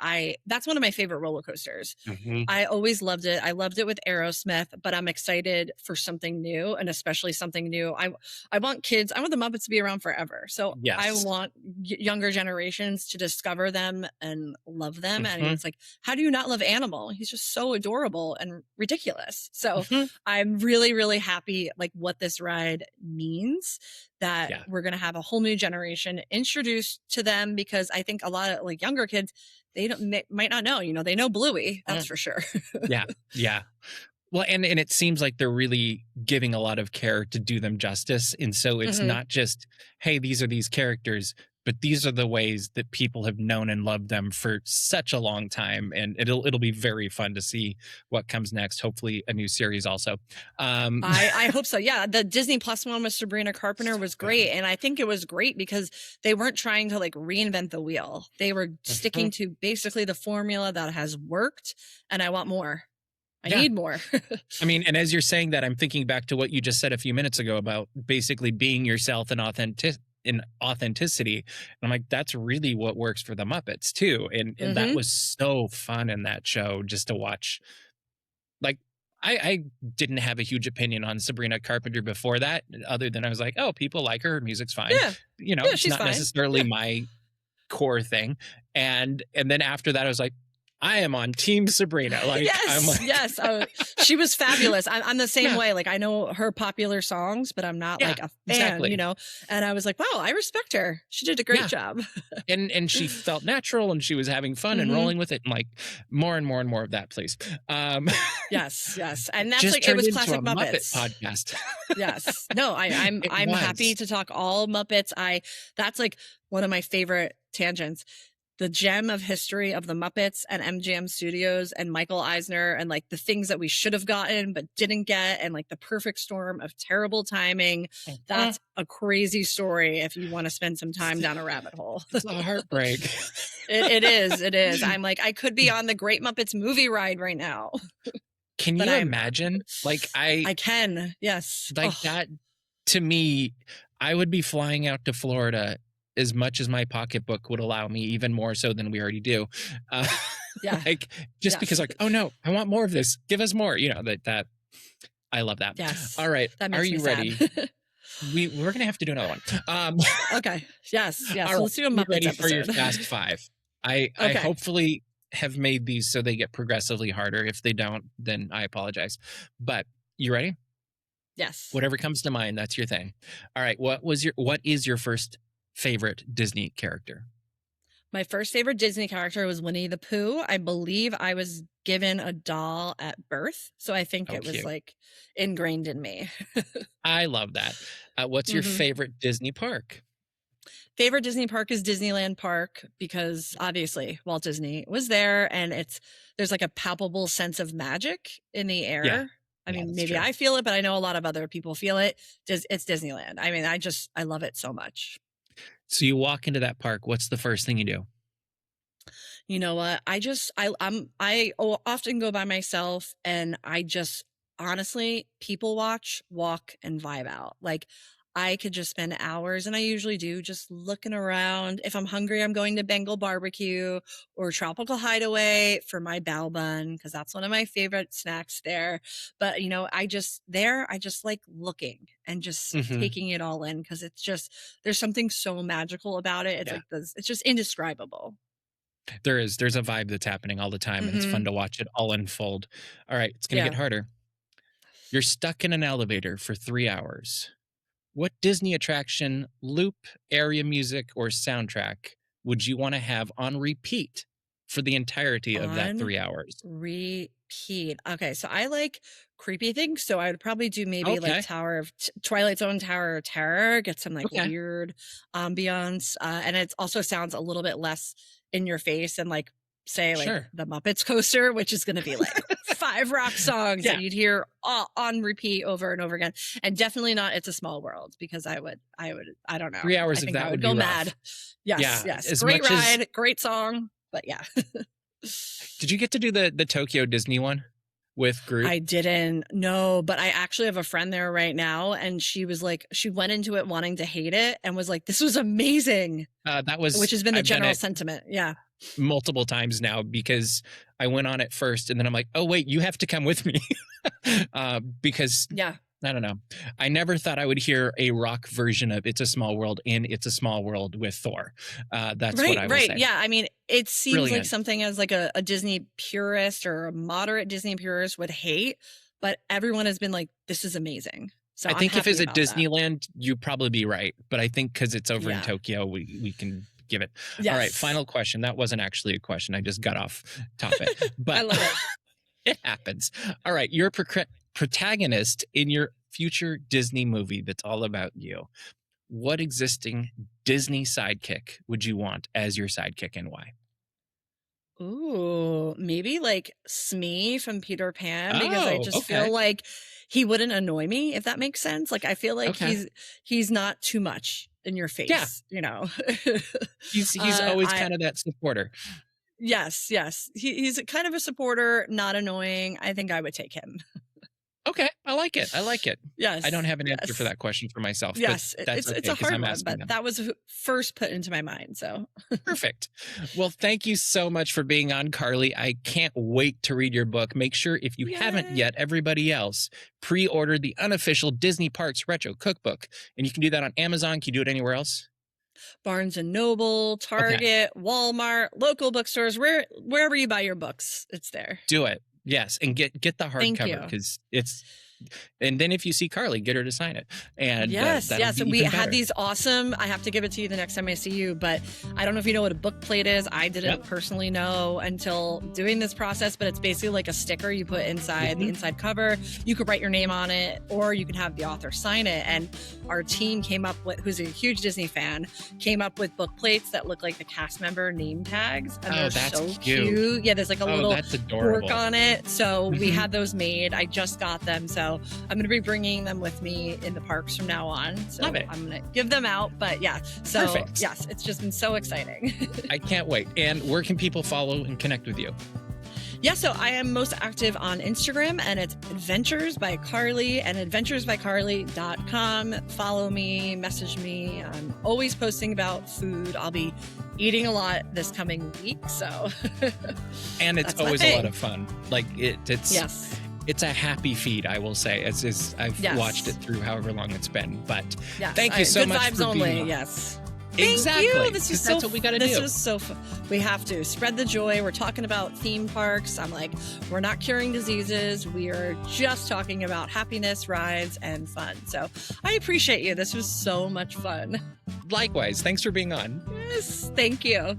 That's one of my favorite roller coasters.
Mhm.
I always loved it. I loved it with Aerosmith, but I'm excited for something new, and especially something new. I want kids. I want the Muppets to be around forever. So I
Yes.
want younger generations to discover them and love them. And
Mhm.
it's like, how do you not love Animal? He's just so adorable and ridiculous. So
Mhm.
I'm really, really happy like what this ride means, that
Yeah.
we're going to have a whole new generation introduced to them, because I think a lot of like younger kids, they might not know, they know Bluey, that's
Mm.
for sure.
Yeah. Yeah. Well, and it seems like they're really giving a lot of care to do them justice. And so it's
Hmm.
not just, hey, these are these characters, but these are the ways that people have known and loved them for such a long time. And it'll be very fun to see what comes next. Hopefully a new series also. Um
I hope so. Yeah. The Disney Plus one with Sabrina Carpenter was great. And I think it was great because they weren't trying to like reinvent the wheel. They were sticking to basically the formula that has worked. And I want more. I
yeah.
need more.
I mean, and as you're saying that, I'm thinking back to what you just said a few minutes ago about basically being yourself and authenticity. And I'm like, that's really what works for the Muppets too. And that
Hmm.
was so fun in that show just to watch. Like, I didn't have a huge opinion on Sabrina Carpenter before that, other than I was like, oh, people like her, her music's fine.
Yeah. Yeah.
It's
She's
not
fine.
necessarily
Yeah.
my core thing. And then after that, I was like, I am on Team Sabrina. Like, I'm
Yes,
like,
yes. Oh, she was fabulous. I'm the same
yeah,
way. Like I know her popular songs, but I'm not
yeah,
like a fan,
exactly.
And I was like, wow, I respect her. She did a great
Yeah.
job.
And she felt natural and she was having fun and
Hmm.
rolling with it, and like more and more and more of that, please. Um
Yes, yes. And that's
just
like it
turned
was
into a
classic
Muppet
Muppets.
podcast.
Yes. No, I'm
It
I'm happy
was.
to talk all Muppets. That's like one of my favorite tangents. The gem of history of the Muppets and MGM Studios and Michael Eisner, and like the things that we should have gotten but didn't get, and like the perfect storm of terrible timing.
Mhm.
That's a crazy story if you want to spend some time down a rabbit hole.
It's a heartbreak.
It is. It is. I'm like, I could be on the Great Muppets movie ride right now,
Can
but
you
I'm not.
imagine? Like
I can. Yes.
like
Oh,
that to me, I would be flying out to Florida as much as my pocketbook would allow me, even more so than we already do. Uh,
Yeah.
Like just because
Yes.
like, oh no, I want more of this. Give us more. that I love that.
Yes.
All right.
That
Are
makes me
you
sad.
ready? We're gonna have to do another one.
Okay. Yes. Yes.
All right.
Let's do a
You
Muppets
ready for your
episode.
fast five? I
Okay.
hopefully have made these so they get progressively harder. If they don't, then I apologize. But you ready?
Yes.
Whatever comes to mind, that's your thing. All right. What is your first favorite Disney character?
My first favorite Disney character was Winnie the Pooh. I believe I was given a doll at birth, so I think
Oh,
it was
cute.
like ingrained in me.
I love that. What's your
Mhm.
favorite Disney park?
Favorite Disney park is Disneyland Park because obviously Walt Disney was there, and there's like a palpable sense of magic in the air.
Yeah.
I
Yeah,
mean,
that's
maybe
true.
I feel it, but I know a lot of other people feel it. It's Disneyland. I mean, I love it so much.
So you walk into that park. What's the first thing you do?
You know what? I often go by myself, and I just honestly people watch, walk, and vibe out. Like I could just spend hours, and I usually do, just looking around. If I'm hungry, I'm going to Bengal barbecue or Tropical Hideaway for my bao bun because that's one of my favorite snacks there. But I just like looking and just
Mhm.
taking it all in because there's something so magical about it. It's
Yeah.
like this, it's just indescribable.
There's a vibe that's happening all the time, and it's fun
Hmm.
to watch it all unfold. All right, it's gonna
Yeah.
get harder. You're stuck in an elevator for 3 hours. What Disney attraction, loop, area music, or soundtrack would you want to have on repeat for the entirety of that
On
3 hours?
repeat. Okay, so I like creepy things, so I would probably do maybe like
Okay.
Twilight Zone Tower of Terror, get some like
Okay.
weird ambiance, and it also sounds a little bit less in your face and like say like
Sure.
the Muppets coaster, which is going to be like 5 rock songs
Yeah.
that you'd hear on repeat over and over again, and definitely not It's a Small World because I don't know,
3 hours
I
of
think
that
I
would
would
be
go
rough.
mad. Yes,
Yeah.
yes,
As
great
much as
ride, great song, but yeah.
did you get to do the Tokyo Disney one with Groot?
I didn't know, but I actually have a friend there right now, and she was like, she went into it wanting to hate it and was like, this was amazing,
That was
which has been the
I've been
general
at
sentiment. Yeah.
multiple times now because I went on it first, and then I'm like, oh wait, you have to come with me. Because
Yeah.
I don't know. I never thought I would hear a rock version of It's a Small World in It's a Small World with Thor. That's what I will
Right.
say.
Yeah. I mean, it seems like
Brilliant.
something as like a Disney purist or a moderate Disney purist would hate, but everyone has been like, this is amazing. So
I
I'm
think if
happy
it's at
about that.
Disneyland, you'd probably be right. But I think because it's over in
Yeah.
Tokyo, we can give it. All right,
Yes.
final question. That wasn't actually a question. I just got off topic.
I
But
love it.
it happens. All right, you're a protagonist in your future Disney movie that's all about you. What existing Disney sidekick would you want as your sidekick, and why?
Ooh, maybe like Smee from Peter Pan because I
Oh,
just
okay.
feel like he wouldn't annoy me, if that makes sense. Like I feel like
Okay.
he's not too much in your face,
Yeah. He's always
I
kind of that supporter.
yes, yes. He's kind of a supporter, not annoying. I think I would take him.
Okay, I like it. I like it.
Yes.
I don't have an answer for
Yes.
that question for myself,
Yes,
but that's
it's
okay
a
because
hard
I'm
one,
asking
but
them.
that was who first put into my mind. So
Perfect. Well, thank you so much for being on, Carly. I can't wait to read your book. Make sure, if you haven't
Yay.
yet, everybody else, pre-order the Unofficial Disney Parks Retro Cookbook. And you can do that on Amazon. Can you do it anywhere else?
Barnes and Noble, Target, Walmart, local bookstores, wherever you buy your books, it's there.
Do it. Yes. And get the
Thank
hardcover
you.
because it's... And then if you see Carly, get her to sign it. And
Yes,
that'll
yes.
be
And we
even
had
better.
these awesome, I have to give it to you the next time I see you, but I don't know if you know what a book plate is. I didn't
Yep.
personally know until doing this process, but it's basically like a sticker you put inside the inside cover. You could write your name on it, or you can have the author sign it. And our team came up with, who's a huge Disney fan, came up with book plates that look like the cast member name tags. And
Oh,
they're
that's
so
cute.
Yeah, there's like a
Oh,
little
that's adorable.
work on it. So we
Mhm.
had those made. I just got them. So I'm going to be bringing them with me in the parks from now on. So
Love it.
I'm going to give them out. But yeah, so
Perfect.
yes, it's just been so exciting.
I can't wait. And where can people follow and connect with you?
Yeah, so I am most active on Instagram, and it's Adventures by Carly and adventuresbycarly.com. Follow me, message me. I'm always posting about food. I'll be eating a lot this coming week, so.
And it's always a lot of fun. Like it's
yes.
It's a happy feed, I will say, as I've watched it through however long it's been. But thank you so much
vibes
for
only,
being on.
Yes.
Exactly.
Thank you. This is
that's what we got to do.
This was so fun. We have to spread the joy. We're talking about theme parks. I'm like, we're not curing diseases. We are just talking about happiness, rides, and fun. So I appreciate you. This was so much fun.
Likewise. Thanks for being on.
Yes. Thank you.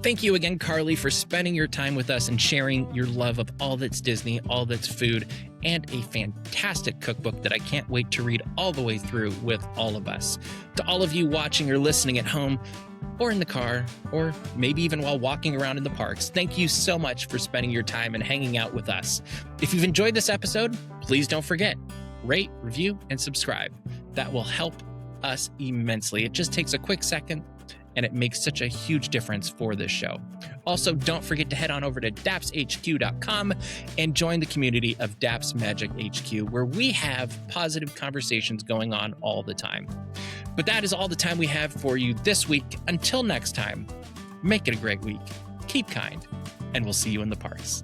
Thank you again, Carly, for spending your time with us and sharing your love of all that's Disney, all that's food, and a fantastic cookbook that I can't wait to read all the way through with all of us. To all of you watching or listening at home, or in the car, or maybe even while walking around in the parks, thank you so much for spending your time and hanging out with us. If you've enjoyed this episode, please don't forget, rate, review, and subscribe. That will help us immensely. It just takes a quick second, and it makes such a huge difference for this show. Also, don't forget to head on over to dapshq.com and join the community of Daps Magic HQ, where we have positive conversations going on all the time. But that is all the time we have for you this week. Until next time, make it a great week, keep kind, and we'll see you in the parks.